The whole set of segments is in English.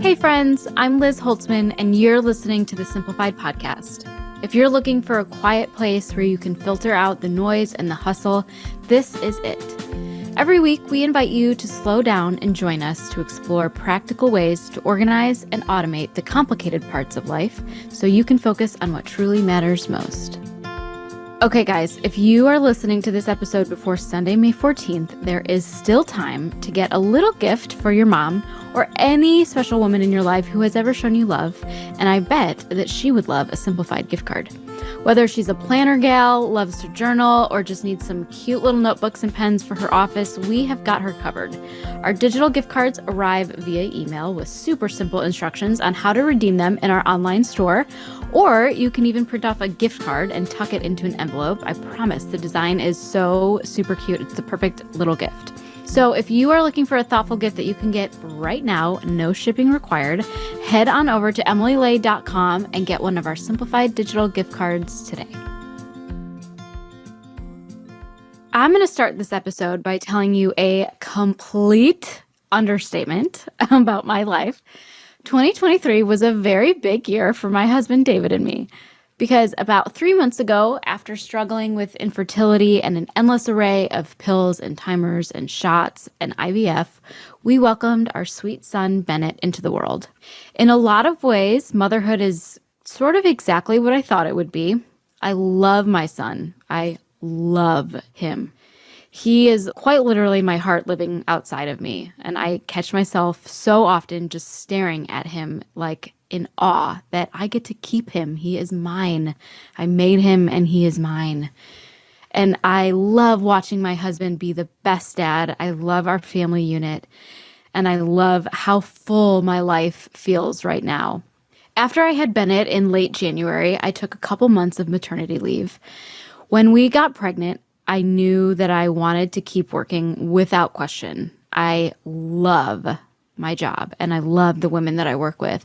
Hey friends, I'm Liz Holtzman, and you're listening to the Simplified podcast. If you're looking for a quiet place where you can filter out the noise and the hustle, this is it. Every week, we invite you to slow down and join us to explore practical ways to organize and automate the complicated parts of life so you can focus on what truly matters most. Okay, guys, if you are listening to this episode before Sunday, May 14th, there is still time to get a little gift for your mom or any special woman in your life who has ever shown you love, and I bet that she would love a Simplified gift card. Whether she's a planner gal, loves to journal, or just needs some cute little notebooks and pens for her office, we have got her covered. Our digital gift cards arrive via email with super simple instructions on how to redeem them in our online store, or you can even print off a gift card and tuck it into an envelope. I promise the design is so super cute. It's the perfect little gift. So if you are looking for a thoughtful gift that you can get right now, no shipping required, head on over to emilylay.com and get one of our Simplified digital gift cards today. I'm going to start this episode by telling you a complete understatement about my life. 2023 was a very big year for my husband, David, and me. Because about 3 months ago, after struggling with infertility and an endless array of pills and timers and shots and IVF, we welcomed our sweet son, Bennett, into the world. In a lot of ways, motherhood is sort of exactly what I thought it would be. I love my son. I love him. He is quite literally my heart living outside of me, and I catch myself so often just staring at him like in awe that I get to keep him. He is mine. I made him and he is mine. And I love watching my husband be the best dad. I love our family unit, and I love how full my life feels right now. After I had Bennett in late January, I took a couple months of maternity leave. When we got pregnant, I knew that I wanted to keep working without question. I love my job and I love the women that I work with.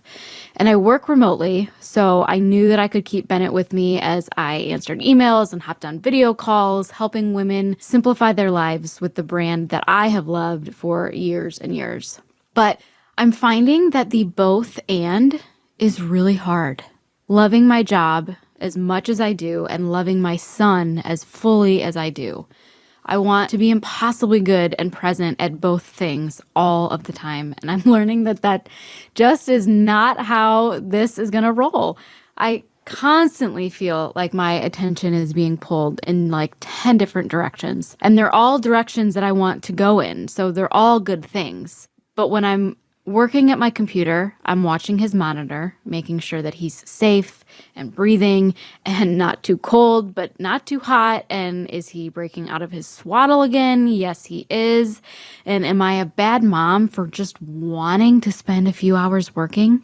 And I work remotely, so I knew that I could keep Bennett with me as I answered emails and hopped on video calls, helping women simplify their lives with the brand that I have loved for years and years. But I'm finding that the both and is really hard. Loving my job as much as I do and loving my son as fully as I do. I want to be impossibly good and present at both things all of the time. And I'm learning that that just is not how this is going to roll. I constantly feel like my attention is being pulled in like 10 different directions. And they're all directions that I want to go in. So they're all good things. But when I'm working at my computer, I'm watching his monitor, making sure that he's safe and breathing and not too cold, but not too hot. And is he breaking out of his swaddle again? Yes, he is. And am I a bad mom for just wanting to spend a few hours working?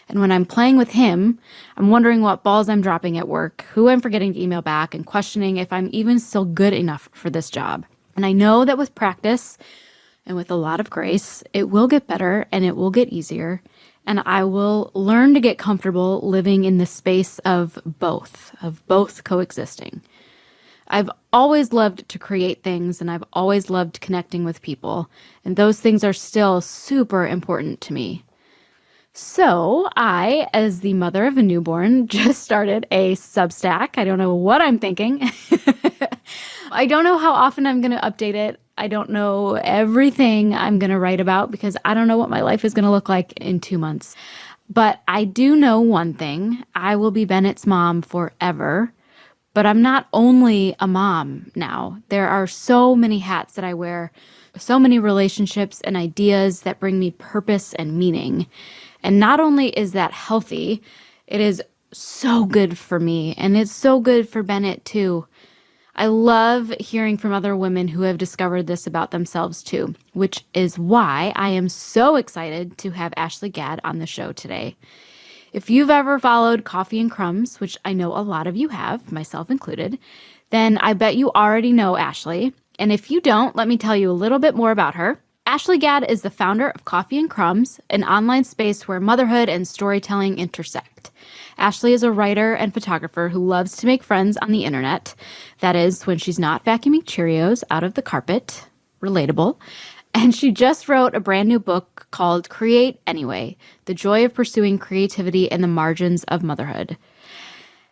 And when I'm playing with him, I'm wondering what balls I'm dropping at work, who I'm forgetting to email back, and questioning if I'm even still good enough for this job. And I know that with practice, and with a lot of grace, it will get better and it will get easier. And I will learn to get comfortable living in the space of both coexisting. I've always loved to create things and I've always loved connecting with people. And those things are still super important to me. So I, as the mother of a newborn, just started a Substack. I don't know what I'm thinking. I don't know how often I'm going to update it. I don't know everything I'm going to write about because I don't know what my life is going to look like in 2 months. But I do know one thing. I will be Bennett's mom forever. But I'm not only a mom now. There are so many hats that I wear, so many relationships and ideas that bring me purpose and meaning. And not only is that healthy, it is so good for me. And it's so good for Bennett too. I love hearing from other women who have discovered this about themselves too, which is why I am so excited to have Ashlee Gadd on the show today. If you've ever followed Coffee Crumbs, which I know a lot of you have, myself included, then I bet you already know Ashlee. And if you don't, let me tell you a little bit more about her. Ashlee Gadd is the founder of Coffee Crumbs, an online space where motherhood and storytelling intersect. Ashlee is a writer and photographer who loves to make friends on the internet. That is, when she's not vacuuming Cheerios out of the carpet, relatable, And she just wrote a brand new book called Create Anyway, The Joy of Pursuing Creativity in the Margins of Motherhood.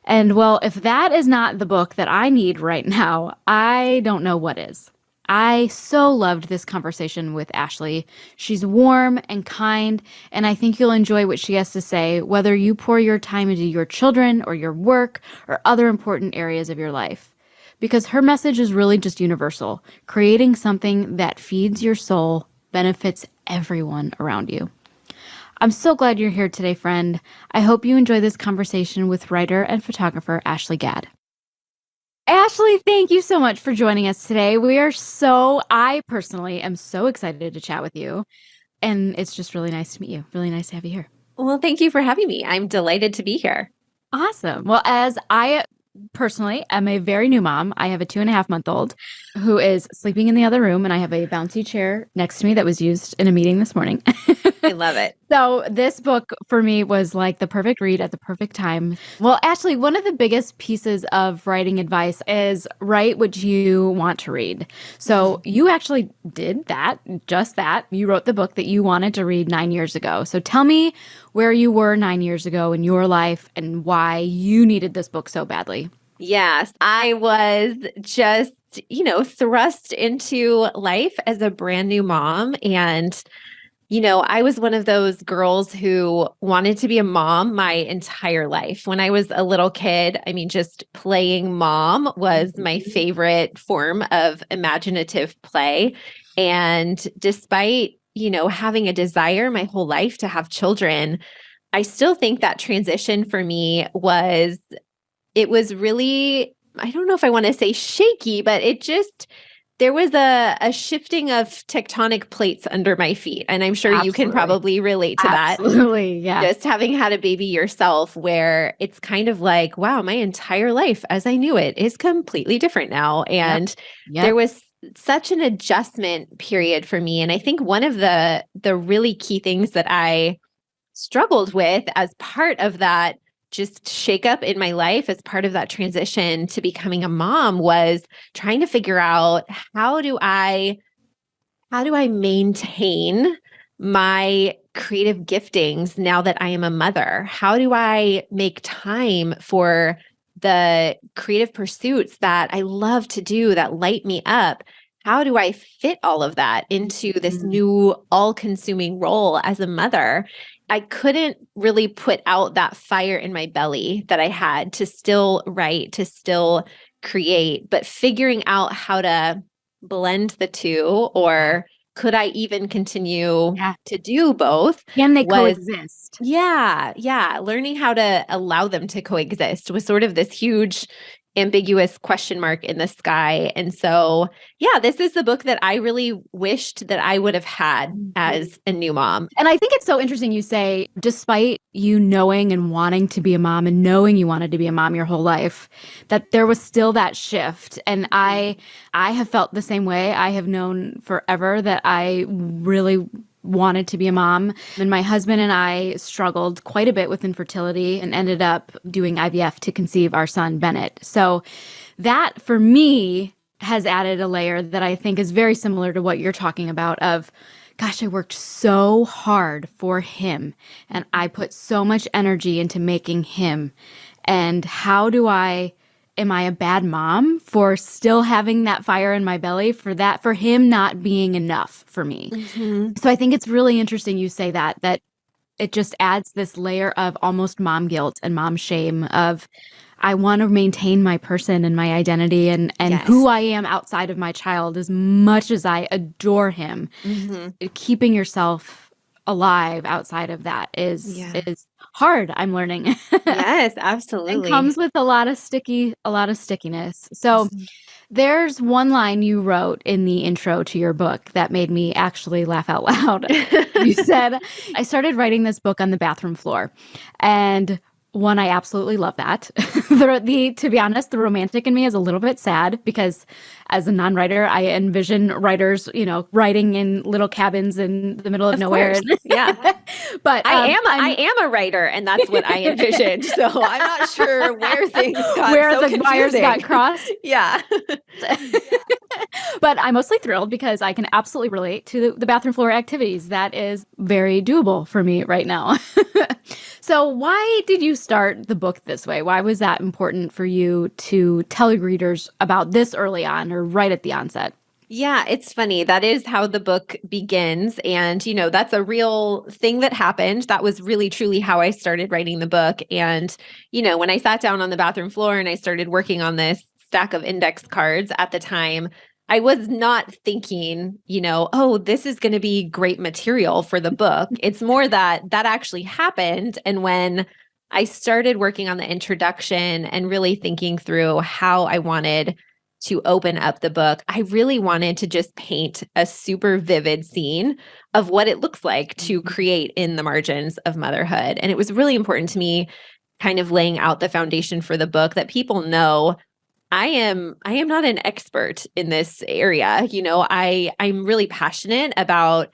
And well, if that is not the book that I need right now, I don't know what is. I so loved this conversation with Ashlee. She's warm and kind, and I think you'll enjoy what she has to say, whether you pour your time into your children or your work or other important areas of your life. Because her message is really just universal. Creating something that feeds your soul benefits everyone around you. I'm so glad you're here today, friend. I hope you enjoy this conversation with writer and photographer Ashlee Gadd. Ashlee, thank you so much for joining us today. I personally am so excited to chat with you. And it's just really nice to meet you. Really nice to have you here. Well, thank you for having me. I'm delighted to be here. Awesome. Well, as I personally am a very new mom, I have a 2.5-month-old who is sleeping in the other room, and I have a bouncy chair next to me that was used in a meeting this morning. I love it. So this book for me was like the perfect read at the perfect time. Well, Ashlee, one of the biggest pieces of writing advice is write what you want to read. So you actually did that, just that. You wrote the book that you wanted to read 9 years ago. So tell me where you were 9 years ago in your life and why you needed this book so badly. Yes, I was just, thrust into life as a brand new mom. And I was one of those girls who wanted to be a mom my entire life. When I was a little kid, just playing mom was my favorite form of imaginative play. And despite, having a desire my whole life to have children, I still think that transition for me it was really, I don't know if I want to say shaky, but there was a shifting of tectonic plates under my feet. And I'm sure you can probably relate to that. Absolutely, yeah. Just having had a baby yourself, where it's kind of like, wow, my entire life as I knew it is completely different now. And there was such an adjustment period for me. And I think one of the really key things that I struggled with as part of that just shakeup in my life, as part of that transition to becoming a mom, was trying to figure out how do I maintain my creative giftings now that I am a mother? How do I make time for the creative pursuits that I love to do, that light me up? How do I fit all of that into this new all-consuming role as a mother? I couldn't really put out that fire in my belly that I had to still write, to still create, but figuring out how to blend the two, or could I even continue to do both? Can they coexist? Yeah. Learning how to allow them to coexist was sort of this huge ambiguous question mark in the sky. And so, this is the book that I really wished that I would have had as a new mom. And I think it's so interesting you say, despite you knowing and wanting to be a mom and knowing you wanted to be a mom your whole life, that there was still that shift. And I have felt the same way. I have known forever that I really wanted to be a mom. And my husband and I struggled quite a bit with infertility and ended up doing IVF to conceive our son, Bennett. So that for me has added a layer that I think is very similar to what you're talking about of, gosh, I worked so hard for him and I put so much energy into making him. And am I a bad mom for still having that fire in my belly for him not being enough for me? So I think it's really interesting you say that it just adds this layer of almost mom guilt and mom shame of, I want to maintain my person and my identity and who I am outside of my child as much as I adore him. Keeping yourself alive outside of that is hard, I'm learning. Yes, absolutely. And comes with a lot of stickiness. So there's one line you wrote in the intro to your book that made me actually laugh out loud. You said, I started writing this book on the bathroom floor. And one, I absolutely love that. To be honest, the romantic in me is a little bit sad because as a non-writer, I envision writers, writing in little cabins in the middle of nowhere. Yeah. But I am a writer, and that's what I envisioned. So I'm not sure where things got the wires got crossed. Yeah. But I'm mostly thrilled because I can absolutely relate to the bathroom floor activities. That is very doable for me right now. So, why did you start the book this way? Why was that important for you to tell your readers about this early on or right at the onset? Yeah, it's funny. That is how the book begins. And, that's a real thing that happened. That was really, truly how I started writing the book. And, when I sat down on the bathroom floor and I started working on this stack of index cards at the time, I was not thinking, oh, this is going to be great material for the book. It's more that actually happened. And when I started working on the introduction and really thinking through how I wanted to open up the book, I really wanted to just paint a super vivid scene of what it looks like to create in the margins of motherhood. And it was really important to me kind of laying out the foundation for the book that people know I am not an expert in this area. I'm really passionate about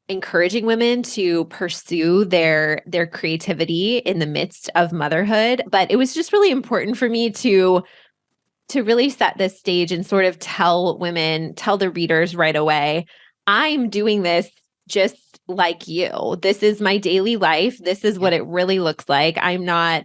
encouraging women to pursue their creativity in the midst of motherhood, but it was just really important for me to really set this stage and sort of tell the readers right away, I'm doing this just like you. This is my daily life. This is what it really looks like. I'm not,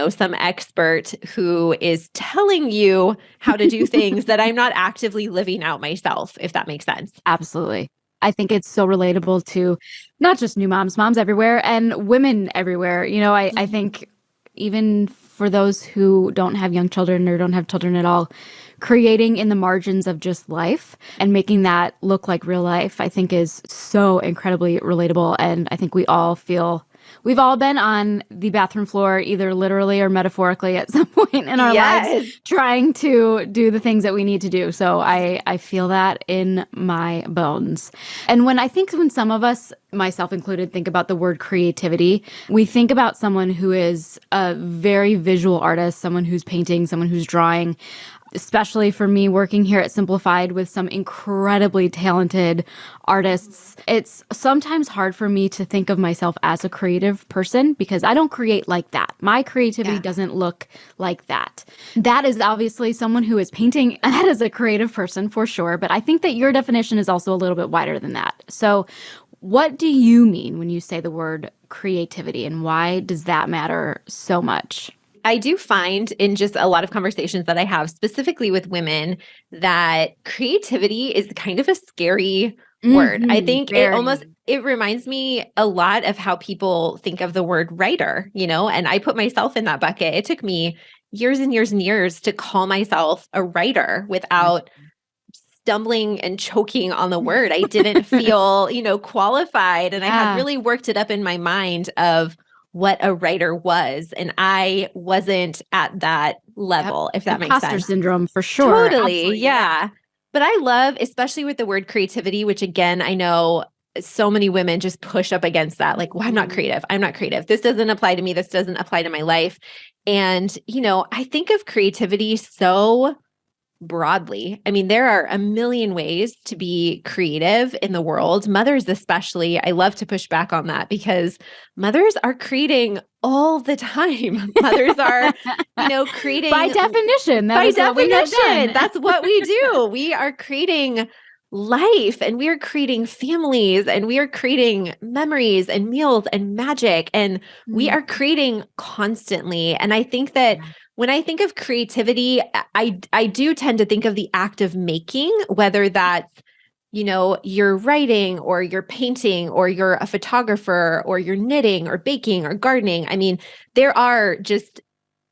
some expert who is telling you how to do things that I'm not actively living out myself, if that makes sense. Absolutely. I think it's so relatable to not just new moms everywhere, and women everywhere. I think even for those who don't have young children or don't have children at all, creating in the margins of just life and making that look like real life, I think is so incredibly relatable. And I think we've all been on the bathroom floor, either literally or metaphorically at some point in our lives, trying to do the things that we need to do. So I feel that in my bones. And when some of us, myself included, think about the word creativity, we think about someone who is a very visual artist, someone who's painting, someone who's drawing. Especially for me working here at Simplified with some incredibly talented artists, it's sometimes hard for me to think of myself as a creative person because I don't create like that. My creativity doesn't look like that. That is obviously someone who is painting. That is a creative person for sure. But I think that your definition is also a little bit wider than that. So what do you mean when you say the word creativity, and why does that matter so much? I do find in just a lot of conversations that I have, specifically with women, that creativity is kind of a scary word. I think it reminds me a lot of how people think of the word writer, and I put myself in that bucket. It took me years and years and years to call myself a writer without stumbling and choking on the word. I didn't feel, qualified, and I had really worked it up in my mind of what a writer was. And I wasn't at that level, if that makes sense. Imposter syndrome for sure. Totally. Absolutely. Yeah. But I love, especially with the word creativity, which again, I know so many women just push up against that. Like, well, I'm not creative. I'm not creative. This doesn't apply to me. This doesn't apply to my life. And, I think of creativity so broadly. I mean, there are a million ways to be creative in the world. Mothers, especially, I love to push back on that because mothers are creating all the time. Mothers are, creating by definition. That's what we do. We are creating life, and we are creating families, and we are creating memories and meals and magic, and we are creating constantly. And I think that when I think of creativity, I do tend to think of the act of making, whether that's, you're writing or you're painting or you're a photographer or you're knitting or baking or gardening. I mean, there are just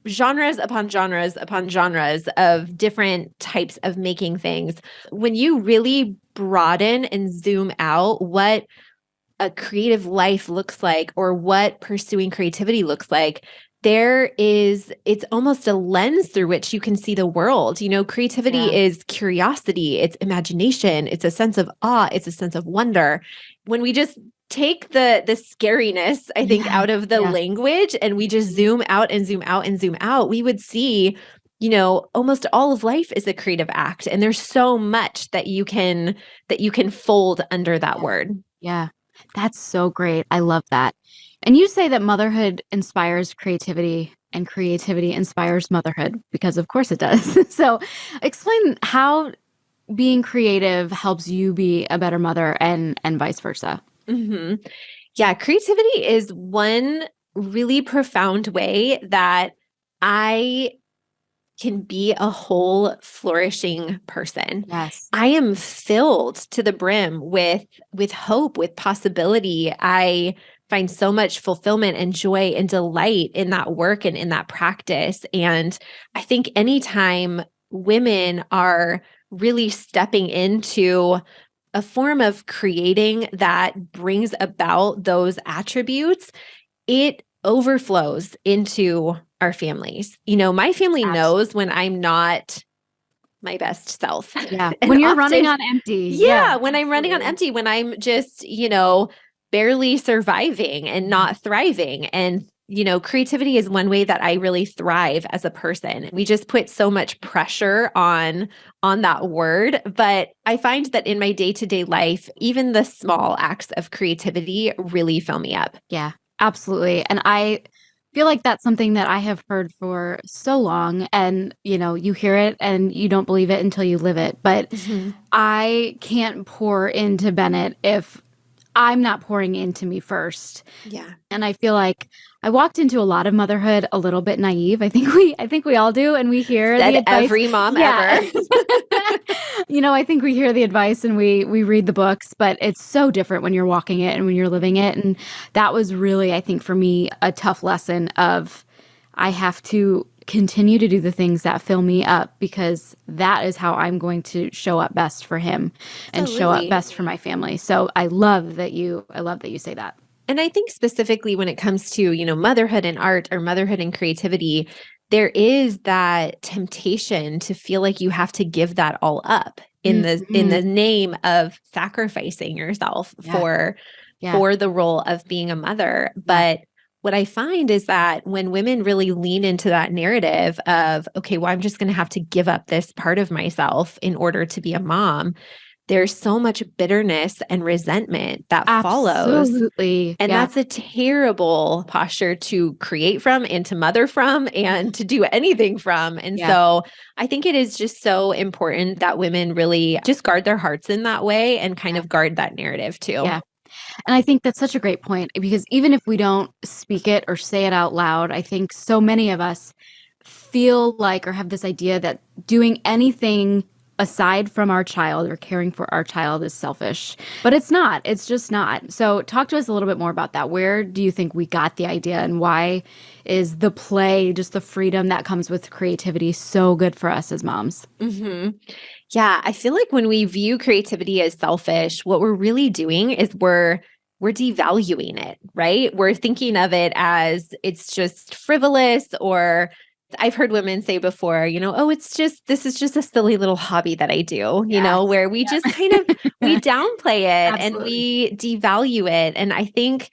genres upon genres upon genres of different types of making things. When you really broaden and zoom out what a creative life looks like or what pursuing creativity looks like, it's almost a lens through which you can see the world. Creativity is curiosity, it's imagination, it's a sense of awe, it's a sense of wonder. When we just take the scariness, I think, out of the language and we just zoom out and zoom out and zoom out, we would see, almost all of life is a creative act. And there's so much that you can fold under that word. Yeah, that's so great. I love that. And you say that motherhood inspires creativity and creativity inspires motherhood, because of course it does. So explain how being creative helps you be a better mother and vice versa? hmm Yeah, creativity is one really profound way that I can be a whole flourishing person. Yes. I am filled to the brim with hope, with possibility. I find so much fulfillment and joy and delight in that work and in that practice. And I think anytime women are really stepping into a form of creating that brings about those attributes, it overflows into our families. My family knows Absolutely. when I'm not my best self. Yeah. And When you're running often, on empty. Yeah, yeah, when I'm running on absolutely. empty, when I'm just, barely surviving and Mhm. not thriving. And, creativity is one way that I really thrive as a person. We just put so much pressure on that word, but I find that in my day-to-day life, even the small acts of creativity really fill me up. Yeah, absolutely. And I feel like that's something that I have heard for so long. And, you hear it and you don't believe it until you live it. But Mhm. I can't pour into Bennett if I'm not pouring into me first. Yeah. And I feel like I walked into a lot of motherhood a little bit naive. I think we all do, and we hear the Said advice. every mom Yeah. ever. I think we hear the advice and we read the books, but it's so different when you're walking it and when you're living it. And that was really, I think, for me, a tough lesson of I have to continue to do the things that fill me up because that is how I'm going to show up best for him and show up Absolutely. best for my family. So I love that you say that. And I think specifically when it comes to, motherhood and art or motherhood and creativity, there is that temptation to feel like you have to give that all up in the Mhm. name of sacrificing yourself Yeah. Yeah. for the role of being a mother. Yeah. But what I find is that when women really lean into that narrative of, okay, well, I'm just going to have to give up this part of myself in order to be a mom, there's so much bitterness and resentment that follows. Absolutely. And Yeah. that's a terrible posture to create from and to mother from and to do anything from. And Yeah. so I think it is just so important that women really just guard their hearts in that way and kind Yeah. of guard that narrative too. Yeah. And I think that's such a great point because even if we don't speak it or say it out loud, I think so many of us feel like or have this idea that doing anything aside from our child or caring for our child is selfish. But it's not. It's just not. So talk to us a little bit more about that. Where do you think we got the idea and why is the play, just the freedom that comes with creativity so good for us as moms? hmm Yeah, I feel like when we view creativity as selfish, what we're really doing is we're devaluing it, right? We're thinking of it as it's just frivolous, or I've heard women say before, oh, this is just a silly little hobby that I do, Yes. where we just kind of we Yeah. downplay it and Absolutely. we devalue it. And I think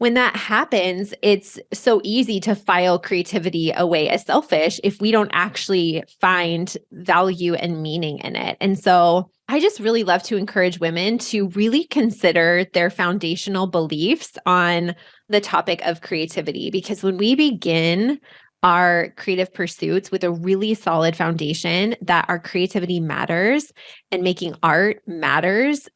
when that happens, it's so easy to file creativity away as selfish if we don't actually find value and meaning in it. And so I just really love to encourage women to really consider their foundational beliefs on the topic of creativity, because when we begin our creative pursuits with a really solid foundation that our creativity matters and making art matters,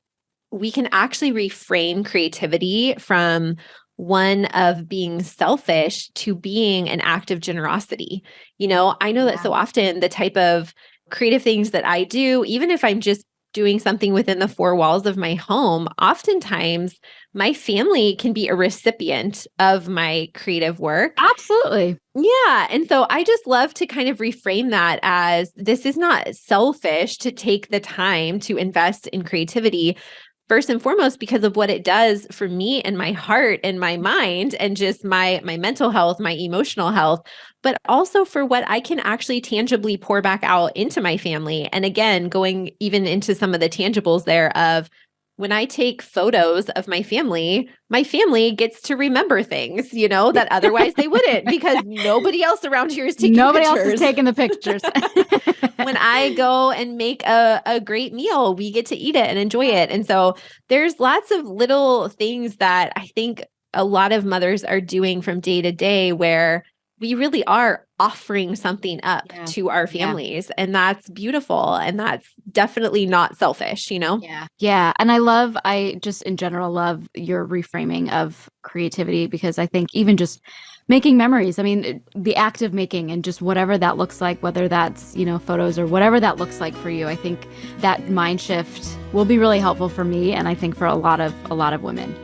we can actually reframe creativity from one of being selfish to being an act of generosity. I know that Yeah. so often the type of creative things that I do, even if I'm just doing something within the four walls of my home, oftentimes my family can be a recipient of my creative work. Absolutely. Yeah. And so I just love to kind of reframe that as this is not selfish to take the time to invest in creativity. First and foremost, because of what it does for me and my heart and my mind and just my mental health, my emotional health, but also for what I can actually tangibly pour back out into my family. And again, going even into some of the tangibles there of when I take photos of my family gets to remember things, that otherwise they wouldn't because nobody else around here is taking Nobody else is pictures. taking the pictures. When I go and make a great meal, we get to eat it and enjoy it. And so there's lots of little things that I think a lot of mothers are doing from day to day where we really are offering something up Yeah. to our families. And that's beautiful. And that's definitely not selfish, you know? Yeah. Yeah. And I just in general love your reframing of creativity, because I think even just making memories, I mean, the act of making and just whatever that looks like, whether that's, photos or whatever that looks like for you, I think that mind shift will be really helpful for me. And I think for a lot of women.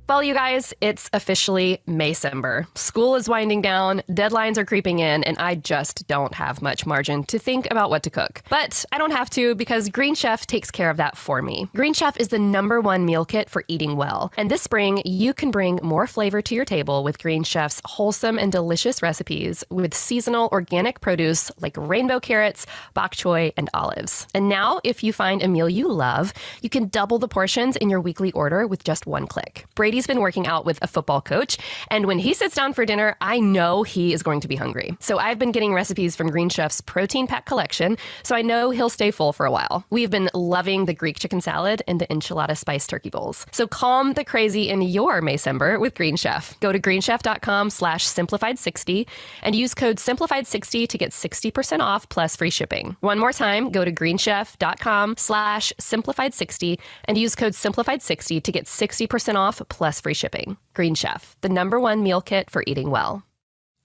Well, you guys, it's officially Maycember. School is winding down, deadlines are creeping in, and I just don't have much margin to think about what to cook. But I don't have to, because Green Chef takes care of that for me. Green Chef is the #1 meal kit for eating well. And this spring, you can bring more flavor to your table with Green Chef's wholesome and delicious recipes with seasonal organic produce like rainbow carrots, bok choy, and olives. And now, if you find a meal you love, you can double the portions in your weekly order with just one click. Brady's been working out with a football coach, and when he sits down for dinner, I know he is going to be hungry. So I've been getting recipes from Green Chef's protein pack collection, so I know he'll stay full for a while. We've been loving the Greek chicken salad and the enchilada spice turkey bowls. So calm the crazy in your Maycember with Green Chef. Go to greenchef.com/simplified60 and use code simplified60 to get 60% off plus free shipping. One more time, go to greenchef.com/simplified60 and use code simplified60 to get 60% off plus free shipping. Green Chef, the #1 meal kit for eating well.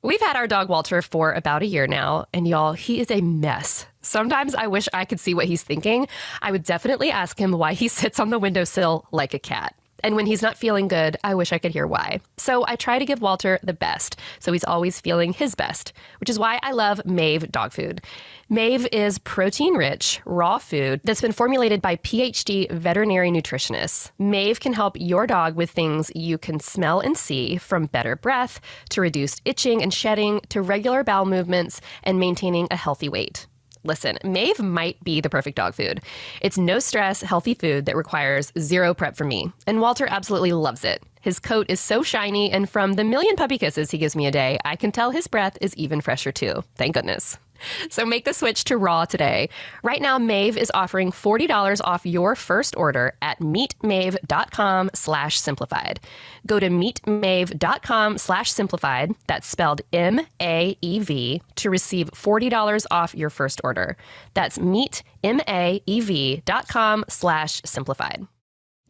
We've had our dog Walter for about a year now, and y'all, he is a mess. Sometimes I wish I could see what he's thinking. I would definitely ask him why he sits on the windowsill like a cat. And when he's not feeling good, I wish I could hear why. So I try to give Walter the best, so he's always feeling his best, which is why I love Maeve dog food. Maeve is protein-rich, raw food that's been formulated by PhD veterinary nutritionists. Maeve can help your dog with things you can smell and see, from better breath to reduced itching and shedding to regular bowel movements and maintaining a healthy weight. Listen, Maeve might be the perfect dog food. It's no-stress, healthy food that requires zero prep from me. And Walter absolutely loves it. His coat is so shiny, and from the million puppy kisses he gives me a day, I can tell his breath is even fresher too. Thank goodness. So make the switch to raw today. Right now, Maeve is offering $40 off your first order at meetmaeve.com/simplified. Go to meetmaeve.com/simplified, that's spelled MAEV, to receive $40 off your first order. That's meetmaev.com/simplified.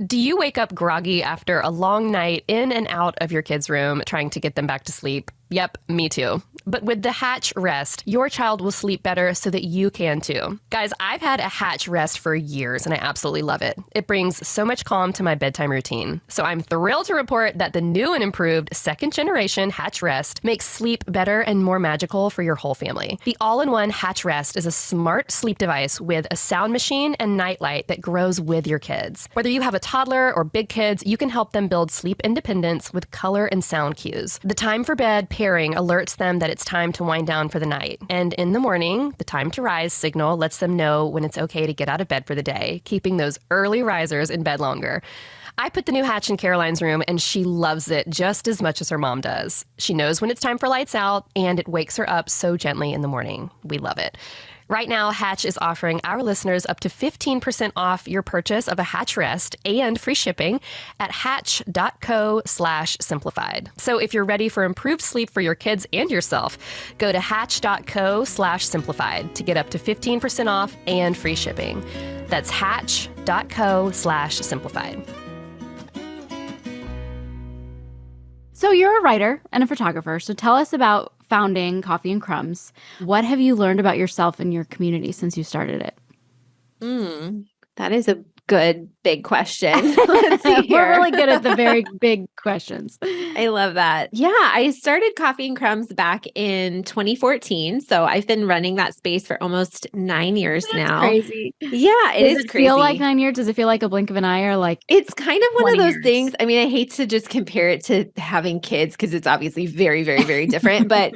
Do you wake up groggy after a long night in and out of your kids' room trying to get them back to sleep? Yep, me too. But with the Hatch Rest, your child will sleep better so that you can too. Guys, I've had a Hatch Rest for years and I absolutely love it. It brings so much calm to my bedtime routine. So I'm thrilled to report that the new and improved second generation Hatch Rest makes sleep better and more magical for your whole family. The all-in-one Hatch Rest is a smart sleep device with a sound machine and nightlight that grows with your kids. Whether you have a toddler or big kids, you can help them build sleep independence with color and sound cues. The time for bed pairing alerts them that it's time to wind down for the night. And in the morning, the time to rise signal lets them know when it's okay to get out of bed for the day, keeping those early risers in bed longer. I put the new Hatch in Caroline's room, and she loves it just as much as her mom does. She knows when it's time for lights out, and it wakes her up so gently in the morning. We love it. Right now, Hatch is offering our listeners up to 15% off your purchase of a Hatch Rest and free shipping at hatch.co/simplified. So if you're ready for improved sleep for your kids and yourself, go to hatch.co/simplified to get up to 15% off and free shipping. That's hatch.co/simplified. So you're a writer and a photographer. So tell us about founding Coffee and Crumbs. What have you learned about yourself and your community since you started it? That is a good, big question. Let's see here. We're really good at the very big questions. I love that. Yeah, I started Coffee and Crumbs back in 2014. So I've been running that space for almost 9 years now. Crazy. Yeah, it is Does it crazy. feel like 9 years? Does it feel like a blink of an eye, or like It's kind of one of 20 those years? things. I mean, I hate to just compare it to having kids because it's obviously very, very, very different. But,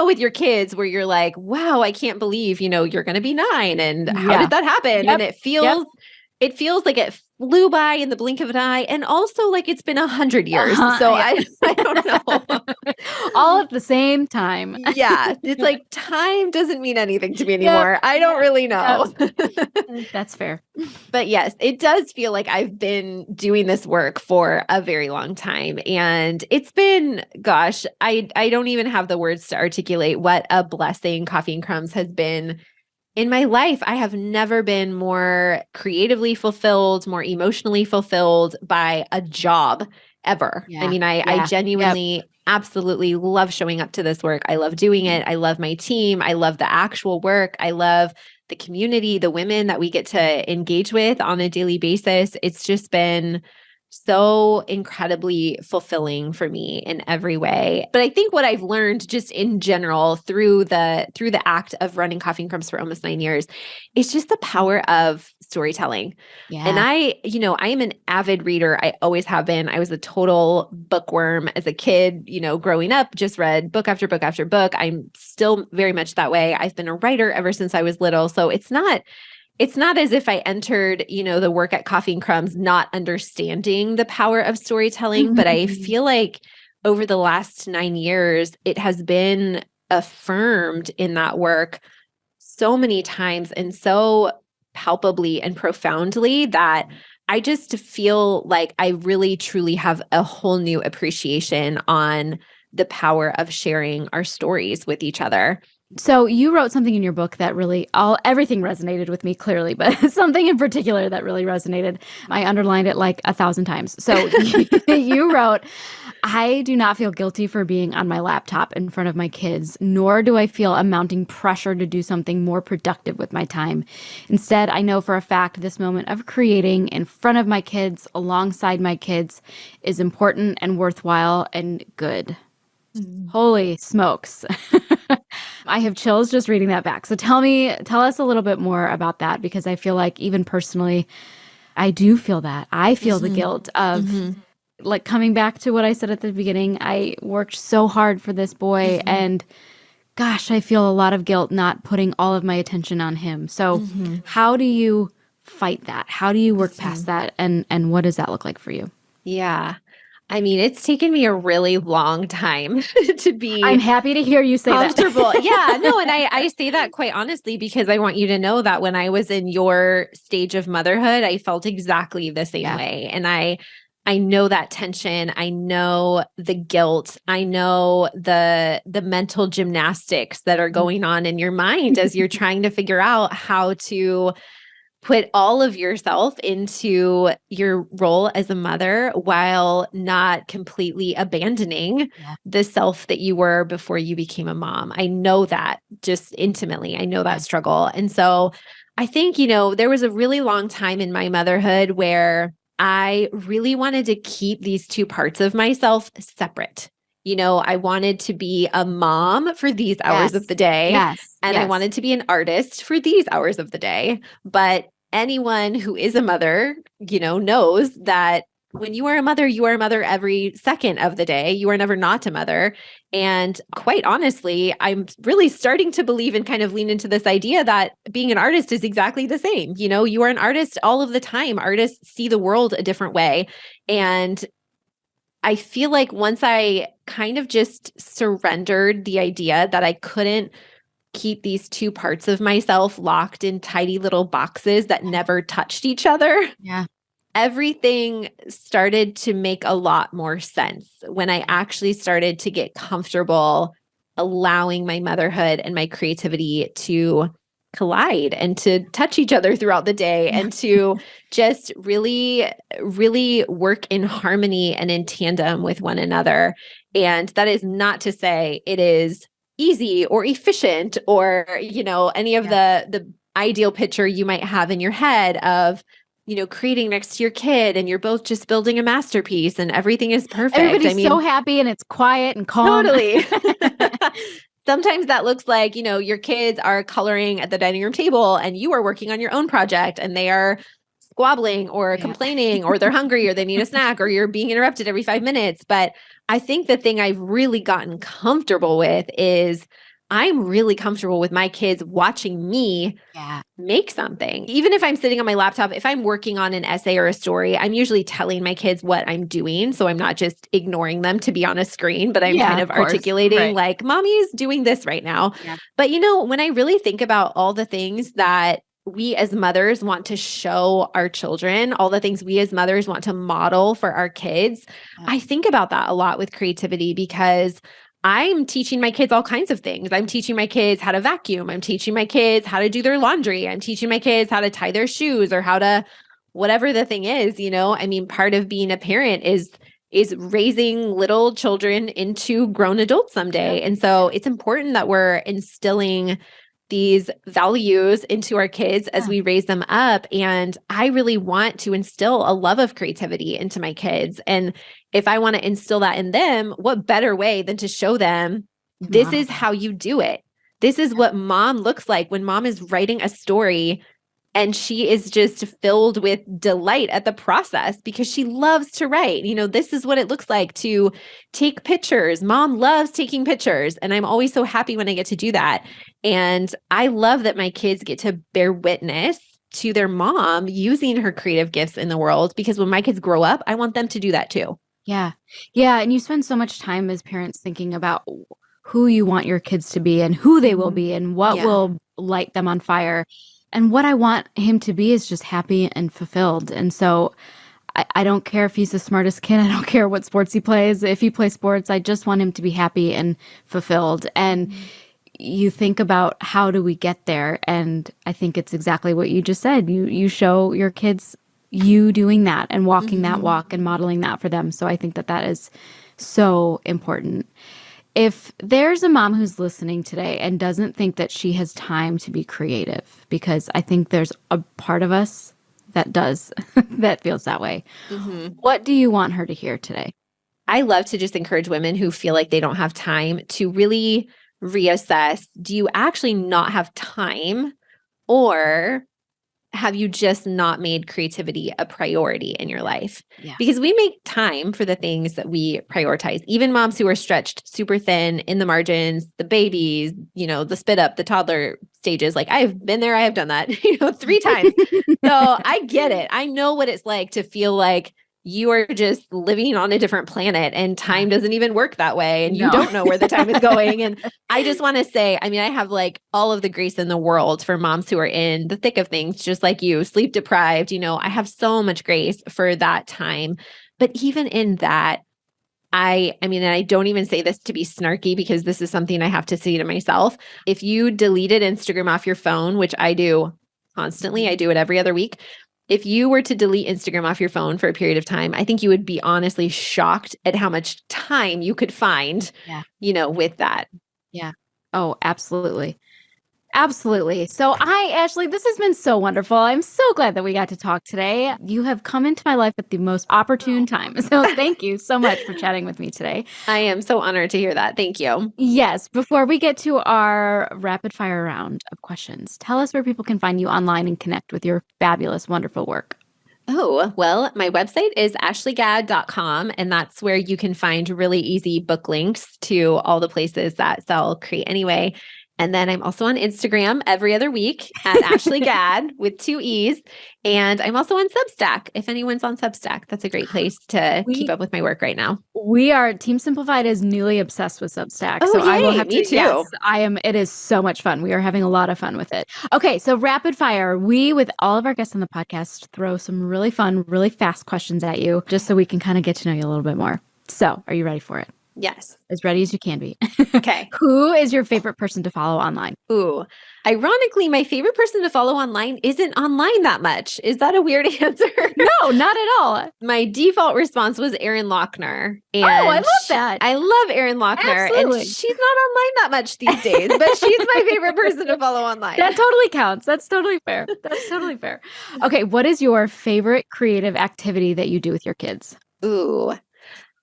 with your kids where you're like, wow, I can't believe, you're going to be 9. And how Yeah. did that happen? Yep. And it feels like it flew by in the blink of an eye. And also like it's been 100 years. So Yeah. I don't know. All at the same time. Yeah. It's like time doesn't mean anything to me Yep, anymore. I don't really know. That's fair. But yes, it does feel like I've been doing this work for a very long time. And it's been, gosh, I don't even have the words to articulate what a blessing Coffee and Crumbs has been in my life. I have never been more creatively fulfilled, more emotionally fulfilled by a job ever. Yeah. I mean, I genuinely absolutely love showing up to this work. I love doing it. I love my team. I love the actual work. I love the community, the women that we get to engage with on a daily basis. It's just been so incredibly fulfilling for me in every way. But I think what I've learned just in general through the act of running Coffee and Crumbs for almost 9 years is just the power of storytelling. Yeah. And I am an avid reader. I always have been. I was a total bookworm as a kid, growing up, just read book after book after book. I'm still very much that way. I've been a writer ever since I was little. So it's not as if I entered, the work at Coffee and Crumbs not understanding the power of storytelling, but I feel like over the last 9 years, it has been affirmed in that work so many times and so palpably and profoundly that I just feel like I really truly have a whole new appreciation on the power of sharing our stories with each other. So you wrote something in your book that really everything resonated with me clearly, but something in particular that really resonated. I underlined it like 1,000 times. So you wrote, I do not feel guilty for being on my laptop in front of my kids, nor do I feel a mounting pressure to do something more productive with my time. Instead, I know for a fact this moment of creating in front of my kids, alongside my kids, is important and worthwhile and good. Holy smokes. I have chills just reading that back. So tell us a little bit more about that, because I feel like even personally, I do feel that. I feel the guilt of like coming back to what I said at the beginning. I worked so hard for this boy and gosh, I feel a lot of guilt not putting all of my attention on him. So how do you fight that? How do you work past that? And what does that look like for you? Yeah. I mean, it's taken me a really long time to be I'm happy to hear you say comfortable. that. Yeah, no, and I say that quite honestly because I want you to know that when I was in your stage of motherhood, I felt exactly the same way. And I know that tension. I know the guilt. I know the mental gymnastics that are going on in your mind as you're trying to figure out how to put all of yourself into your role as a mother while not completely abandoning the self that you were before you became a mom. I know that just intimately. I know that struggle. And so I think, there was a really long time in my motherhood where I really wanted to keep these two parts of myself separate. I wanted to be a mom for these hours of the day. And I wanted to be an artist for these hours of the day. But anyone who is a mother, knows that when you are a mother every second of the day. You are never not a mother. And quite honestly, I'm really starting to believe and kind of lean into this idea that being an artist is exactly the same. You are an artist all of the time. Artists see the world a different way. And I feel like once I kind of just surrendered the idea that I couldn't keep these two parts of myself locked in tidy little boxes that never touched each other. Everything started to make a lot more sense when I actually started to get comfortable allowing my motherhood and my creativity to collide and to touch each other throughout the day and to just really, really work in harmony and in tandem with one another. And that is not to say it is easy or efficient or, any of the ideal picture you might have in your head of, creating next to your kid and you're both just building a masterpiece and everything is perfect. Everybody's so happy and it's quiet and calm. Totally. Sometimes that looks like, your kids are coloring at the dining room table and you are working on your own project and they are squabbling or complaining or they're hungry or they need a snack or you're being interrupted every 5 minutes. But I think the thing I've really gotten comfortable with is I'm really comfortable with my kids watching me make something. Even if I'm sitting on my laptop, if I'm working on an essay or a story, I'm usually telling my kids what I'm doing. So I'm not just ignoring them to be on a screen, but I'm kind of course. articulating Right. like, mommy's doing this right now. Yeah. But when I really think about all the things that we as mothers want to show our children, all the things we as mothers want to model for our kids, I think about that a lot with creativity because I'm teaching my kids all kinds of things. I'm teaching my kids how to vacuum. I'm teaching my kids how to do their laundry. I'm teaching my kids how to tie their shoes or how to whatever the thing is, I mean, part of being a parent is raising little children into grown adults someday. And so it's important that we're instilling these values into our kids as we raise them up. And I really want to instill a love of creativity into my kids. And if I want to instill that in them, what better way than to show them this is how you do it? This is what mom looks like when mom is writing a story and she is just filled with delight at the process because she loves to write. This is what it looks like to take pictures. Mom loves taking pictures. And I'm always so happy when I get to do that. And I love that my kids get to bear witness to their mom using her creative gifts in the world because when my kids grow up, I want them to do that too. Yeah. Yeah. And you spend so much time as parents thinking about who you want your kids to be and who they will be and what will light them on fire. And what I want him to be is just happy and fulfilled. And so I don't care if he's the smartest kid. I don't care what sports he plays. If he plays sports, I just want him to be happy and fulfilled. And you think about how do we get there? And I think it's exactly what you just said. You show your kids you doing that and walking that walk and modeling that for them. So I think that is so important. If there's a mom who's listening today and doesn't think that she has time to be creative, because I think there's a part of us that does, that feels that way. What do you want her to hear today? I love to just encourage women who feel like they don't have time to really reassess, do you actually not have time or have you just not made creativity a priority in your life? Because we make time for the things that we prioritize. Even moms who are stretched super thin in the margins, the babies, the spit up, the toddler stages. Like I've been there, I have done that, 3 times. So I get it. I know what it's like to feel like you are just living on a different planet and time doesn't even work that way. And you don't know where the time is going. And I just want to say, I mean, I have like all of the grace in the world for moms who are in the thick of things, just like you, sleep deprived. I have so much grace for that time. But even in that, I mean, and I don't even say this to be snarky because this is something I have to say to myself. If you deleted Instagram off your phone, which I do constantly, I do it every other week. If you were to delete Instagram off your phone for a period of time, I think you would be honestly shocked at how much time you could find, with that. Yeah. Oh, absolutely. Absolutely. So Ashlee, this has been so wonderful. I'm so glad that we got to talk today. You have come into my life at the most opportune time. So thank you so much for chatting with me today. I am so honored to hear that. Thank you. Yes. Before we get to our rapid fire round of questions, tell us where people can find you online and connect with your fabulous, wonderful work. Oh, well, my website is ashleegadd.com, and that's where you can find really easy book links to all the places that sell Create Anyway. And then I'm also on Instagram every other week at Ashlee Gadd with 2 E's. And I'm also on Substack. If anyone's on Substack, that's a great place to keep up with my work right now. Team Simplified is newly obsessed with Substack. Oh, so yay, I will have me to, too. Yes, I am. It is so much fun. We are having a lot of fun with it. Okay. So rapid fire, we, with all of our guests on the podcast, throw some really fun, really fast questions at you just so we can kind of get to know you a little bit more. So are you ready for it? Yes. As ready as you can be. Okay. Who is your favorite person to follow online? Ooh, ironically, my favorite person to follow online isn't online that much. Is that a weird answer? No, not at all. My default response was Erin Lochner. And I love that. I love Erin Lochner. Absolutely. And she's not online that much these days, but she's my favorite person to follow online. That totally counts. That's totally fair. That's totally fair. Okay. What is your favorite creative activity that you do with your kids? Ooh.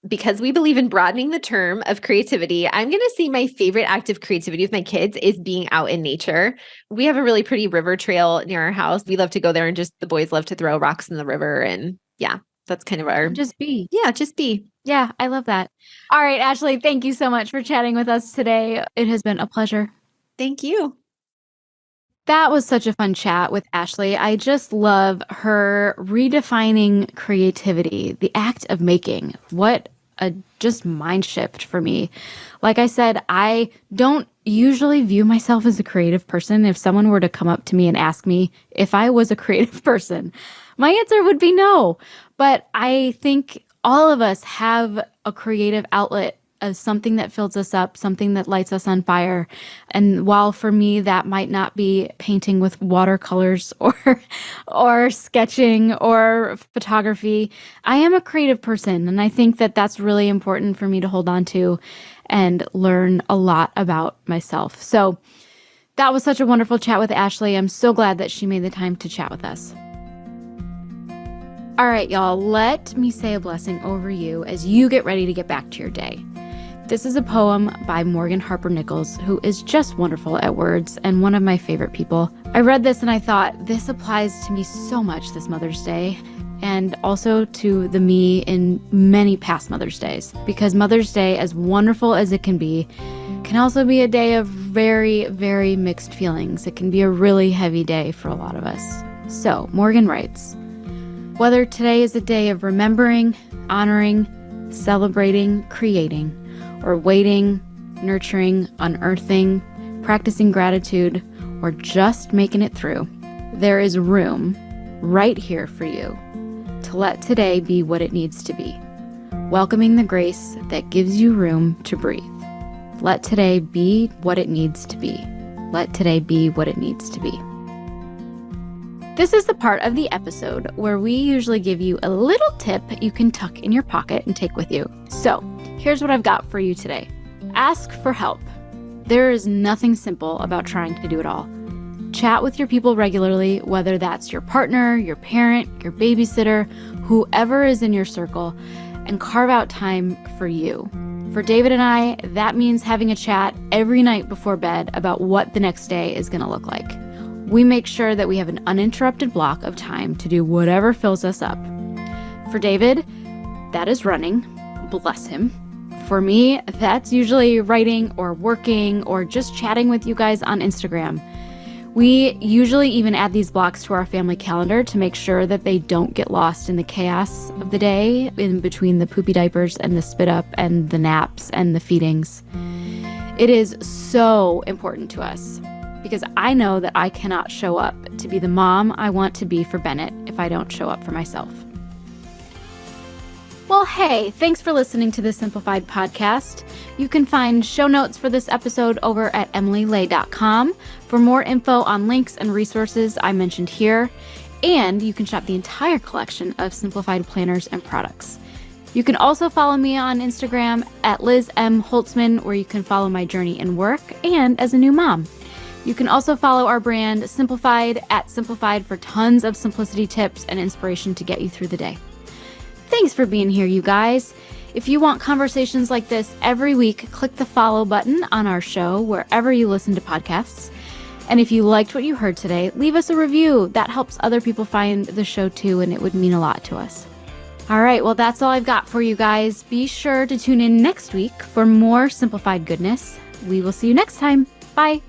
Because we believe in broadening the term of creativity, I'm going to say my favorite act of creativity with my kids is being out in nature. We have a really pretty river trail near our house. We love to go there and the boys love to throw rocks in the river. And yeah, that's kind of our... Just be. Yeah, just be. Yeah, I love that. All right, Ashlee, thank you so much for chatting with us today. It has been a pleasure. Thank you. That was such a fun chat with Ashlee. I just love her redefining creativity, the act of making. What a just mind shift for me. Like I said, I don't usually view myself as a creative person. If someone were to come up to me and ask me if I was a creative person, my answer would be no. But I think all of us have a creative outlet of something that fills us up, something that lights us on fire. And while for me that might not be painting with watercolors or sketching or photography, I am a creative person, and I think that that's really important for me to hold on to and learn a lot about myself. So that was such a wonderful chat with Ashlee. I'm so glad that she made the time to chat with us. All right, y'all, let me say a blessing over you as you get ready to get back to your day. This is a poem by Morgan Harper Nichols, who is just wonderful at words and one of my favorite people. I read this and I thought, this applies to me so much this Mother's Day, and also to the me in many past Mother's Days. Because Mother's Day, as wonderful as it can also be a day of very, very mixed feelings. It can be a really heavy day for a lot of us. So, Morgan writes, whether today is a day of remembering, honoring, celebrating, creating, or waiting, nurturing, unearthing, practicing gratitude, or just making it through, there is room right here for you to let today be what it needs to be, welcoming the grace that gives you room to breathe. Let today be what it needs to be. Let today be what it needs to be. This is the part of the episode where we usually give you a little tip you can tuck in your pocket and take with you. So, here's what I've got for you today. Ask for help. There is nothing simple about trying to do it all. Chat with your people regularly, whether that's your partner, your parent, your babysitter, whoever is in your circle, and carve out time for you. For David and I, that means having a chat every night before bed about what the next day is going to look like. We make sure that we have an uninterrupted block of time to do whatever fills us up. For David, that is running. Bless him. For me, that's usually writing or working or just chatting with you guys on Instagram. We usually even add these blocks to our family calendar to make sure that they don't get lost in the chaos of the day in between the poopy diapers and the spit up and the naps and the feedings. It is so important to us because I know that I cannot show up to be the mom I want to be for Bennett if I don't show up for myself. Well, hey, thanks for listening to the Simplified podcast. You can find show notes for this episode over at emilylay.com for more info on links and resources I mentioned here, and you can shop the entire collection of Simplified planners and products. You can also follow me on Instagram at Liz M. Holtzman, where you can follow my journey in work and as a new mom. You can also follow our brand Simplified at Simplified for tons of simplicity tips and inspiration to get you through the day. Thanks for being here, you guys. If you want conversations like this every week, click the follow button on our show wherever you listen to podcasts. And if you liked what you heard today, leave us a review. That helps other people find the show too, and it would mean a lot to us. All right, well, that's all I've got for you guys. Be sure to tune in next week for more Simplified goodness. We will see you next time. Bye.